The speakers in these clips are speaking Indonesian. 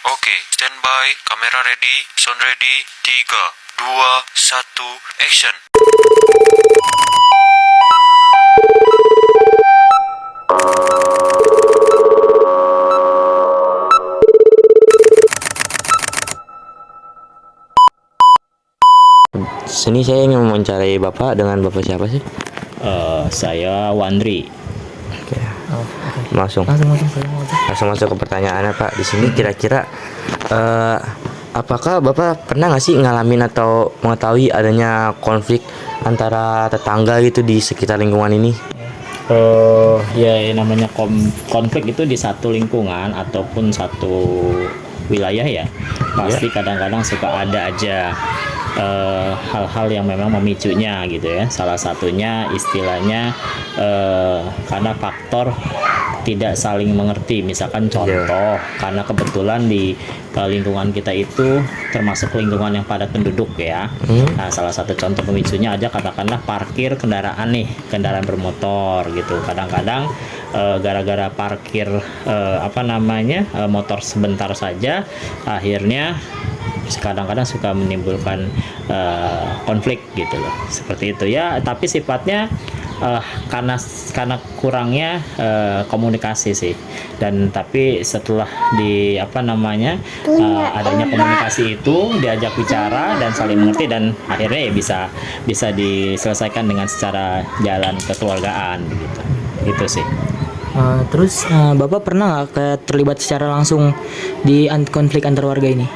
Oke, standby, kamera ready, sound ready, 3, 2, 1, action. Sini saya ingin mewawancarai Bapak. Dengan Bapak siapa sih? Saya Wandri. Oke. Langsung masuk ke pertanyaannya, Pak. Di sini kira-kira apakah Bapak pernah nggak sih ngalamin atau mengetahui adanya konflik antara tetangga gitu di sekitar lingkungan ini? Ya namanya konflik itu di satu lingkungan ataupun satu wilayah ya, pasti kadang-kadang suka ada aja hal-hal yang memang memicunya gitu ya. Salah satunya istilahnya karena faktor tidak saling mengerti. Misalkan contoh, karena kebetulan di lingkungan kita itu termasuk lingkungan yang padat penduduk ya. Nah, salah satu contoh pemicunya aja katakanlah parkir kendaraan nih, kendaraan bermotor gitu. Kadang-kadang gara-gara parkir motor sebentar saja, akhirnya kadang-kadang suka menimbulkan konflik gitu loh, seperti itu ya. Tapi sifatnya karena kurangnya komunikasi sih. Dan tapi setelah adanya komunikasi itu, diajak bicara dan saling mengerti, dan akhirnya ya bisa diselesaikan dengan secara jalan kekeluargaan gitu. Gitu sih. Terus Bapak pernah nggak kayak terlibat secara langsung di konflik antar warga ini?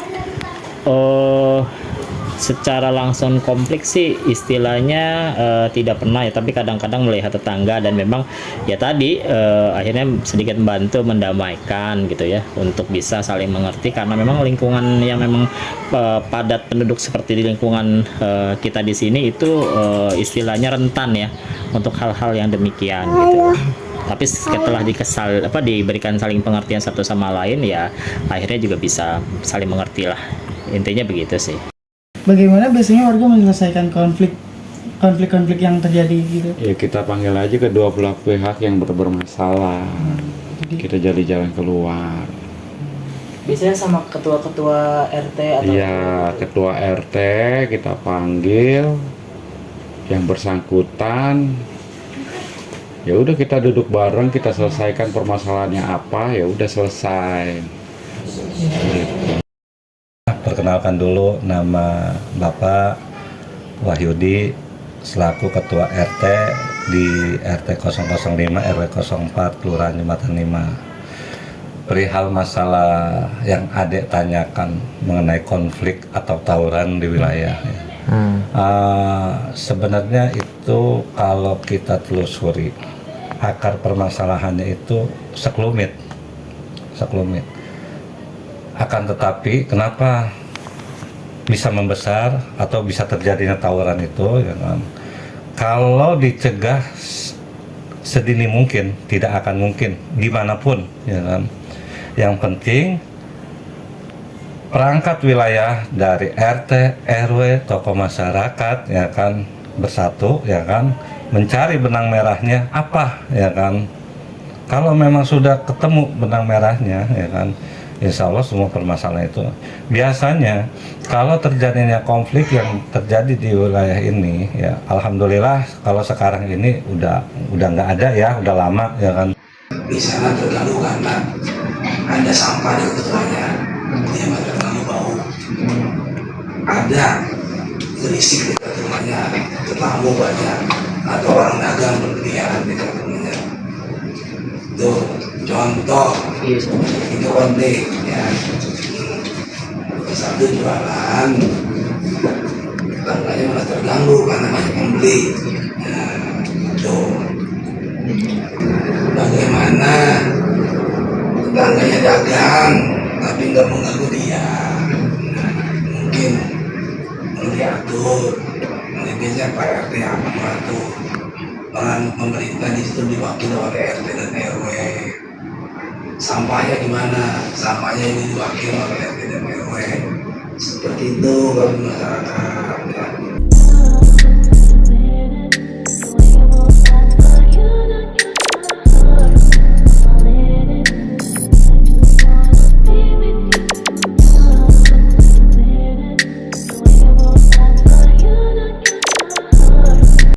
Secara langsung konflik sih istilahnya tidak pernah ya, tapi kadang-kadang melihat tetangga dan memang ya tadi akhirnya sedikit membantu mendamaikan gitu ya, untuk bisa saling mengerti, karena memang lingkungan yang memang padat penduduk seperti di lingkungan kita di sini itu istilahnya rentan ya untuk hal-hal yang demikian gitu. Tapi setelah diberikan saling pengertian satu sama lain, ya akhirnya juga bisa saling mengerti lah, intinya begitu sih. Bagaimana biasanya warga menyelesaikan konflik yang terjadi gitu? Ya kita panggil aja kedua belah pihak yang bermasalah. Kita jadi jalan keluar. Biasanya sama ketua-ketua RT atau? Iya, ketua RT kita panggil, yang bersangkutan. Ya udah, kita duduk bareng, kita selesaikan permasalahannya apa, ya udah selesai. Perkenalkan dulu, nama Bapak Wahyudi selaku Ketua RT di RT 005 RW 04 Kelurahan Jembatan 5. Perihal masalah yang Adek tanyakan mengenai konflik atau tawuran di wilayah, sebenarnya itu kalau kita telusuri akar permasalahannya itu sekelumit. Akan tetapi kenapa bisa membesar atau bisa terjadinya tawuran itu, ya kan? Kalau dicegah sedini mungkin, tidak akan mungkin dimanapun, ya kan? Yang penting perangkat wilayah dari RT, RW, tokoh masyarakat, ya kan, bersatu, ya kan, mencari benang merahnya apa, ya kan? Kalau memang sudah ketemu benang merahnya, ya kan, insya Allah semua permasalahan itu. Biasanya kalau terjadinya konflik yang terjadi di wilayah ini, ya alhamdulillah kalau sekarang ini udah nggak ada ya, udah lama, ya kan. Di sana terganggu karena ada sampah di ketuanya, dia terganggu bau, ada berisik di ketuanya, tetamu banyak, atau orang dagang berkeliaran di ketuanya. Tuh contoh, itu konflik ya. Satu jualan, tetangganya malah terganggu karena banyak pembeli. Nah, tuh bagaimana tetangganya dagang tapi nggak mengganggu dia. Nah, mungkin diatur, biasanya Pak RT yang mengatur. Pemerintah di situ diwakili oleh RT dan RW. Sampahnya gimana? Sampahnya ini diwakili oleh RT dan RW. Seperti itu kalau masyarakat. Ya.